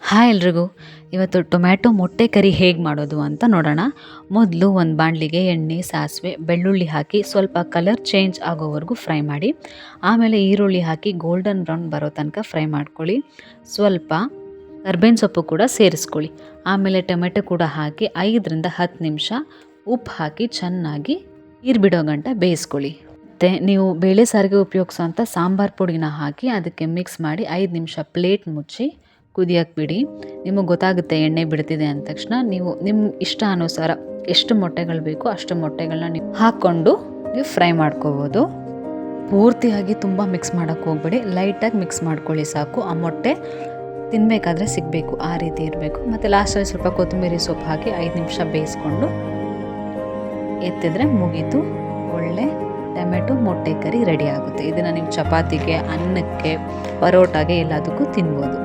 Hi ಎಲ್ರಿಗೂ. ಇವತ್ತು tomato ಮೊಟ್ಟೆ ಕರಿ ಹೇಗೆ ಮಾಡೋದು ಅಂತ ನೋಡೋಣ. ಮೊದಲು ಒಂದು ಬಾಣಲಿಗೆ ಎಣ್ಣೆ, ಸಾಸಿವೆ, ಬೆಳ್ಳುಳ್ಳಿ ಹಾಕಿ ಸ್ವಲ್ಪ ಕಲರ್ ಚೇಂಜ್ ಆಗೋವರೆಗೂ ಫ್ರೈ ಮಾಡಿ. ಆಮೇಲೆ ಈರುಳ್ಳಿ ಹಾಕಿ ಗೋಲ್ಡನ್ ಬ್ರೌನ್ ಬರೋ ತನಕ ಫ್ರೈ ಮಾಡ್ಕೊಳ್ಳಿ. ಸ್ವಲ್ಪ ಕರ್ಬೇವಿನ ಸೊಪ್ಪು ಕೂಡ ಸೇರಿಸ್ಕೊಳ್ಳಿ. ಆಮೇಲೆ ಟೊಮೆಟೊ ಕೂಡ ಹಾಕಿ 5ರಿಂದ 10 ನಿಮಿಷ ಉಪ್ಪು ಹಾಕಿ ಚೆನ್ನಾಗಿ ನೀರು ಬಿಡೋ ಗಂಟ ಬೇಯಿಸ್ಕೊಳ್ಳಿ. ಮತ್ತು ನೀವು ಬೇಳೆ ಸಾರಿಗೆ ಉಪಯೋಗಿಸೋಂಥ ಸಾಂಬಾರು ಪುಡಿನ ಹಾಕಿ ಅದಕ್ಕೆ ಮಿಕ್ಸ್ ಮಾಡಿ 5 ನಿಮಿಷ ಪ್ಲೇಟ್ ಮುಚ್ಚಿ ಕುದಿಯೋಕ್ಕೆ ಬಿಡಿ. ನಿಮಗೆ ಗೊತ್ತಾಗುತ್ತೆ ಎಣ್ಣೆ ಬಿಡ್ತಿದೆ ಅಂದ ತಕ್ಷಣ. ನೀವು ನಿಮ್ಮ ಇಷ್ಟ ಅನುಸಾರ ಎಷ್ಟು ಮೊಟ್ಟೆಗಳು ಬೇಕೋ ಅಷ್ಟು ಮೊಟ್ಟೆಗಳನ್ನ ನೀವು ಹಾಕ್ಕೊಂಡು ನೀವು ಫ್ರೈ ಮಾಡ್ಕೋಬೋದು. ಪೂರ್ತಿಯಾಗಿ ತುಂಬ ಮಿಕ್ಸ್ ಮಾಡೋಕ್ಕೆ ಹೋಗ್ಬೇಡಿ, ಲೈಟಾಗಿ ಮಿಕ್ಸ್ ಮಾಡ್ಕೊಳ್ಳಿ ಸಾಕು. ಆ ಮೊಟ್ಟೆ ತಿನ್ನಬೇಕಾದ್ರೆ ಸಿಗಬೇಕು, ಆ ರೀತಿ ಇರಬೇಕು. ಮತ್ತು ಲಾಸ್ಟಲ್ಲಿ ಸ್ವಲ್ಪ ಕೊತ್ತಂಬರಿ ಸೊಪ್ಪು ಹಾಕಿ 5 ನಿಮಿಷ ಬೇಯಿಸ್ಕೊಂಡು ಎತ್ತಿದ್ರೆ ಮುಗೀತು. ಒಳ್ಳೆ ಟೊಮೆಟೊ ಮೊಟ್ಟೆ ಕರಿ ರೆಡಿ ಆಗುತ್ತೆ. ಇದನ್ನು ನೀವು ಚಪಾತಿಗೆ, ಅನ್ನಕ್ಕೆ, ಪರೋಟಾಗೆ ಎಲ್ಲದಕ್ಕೂ ತಿನ್ಬೋದು.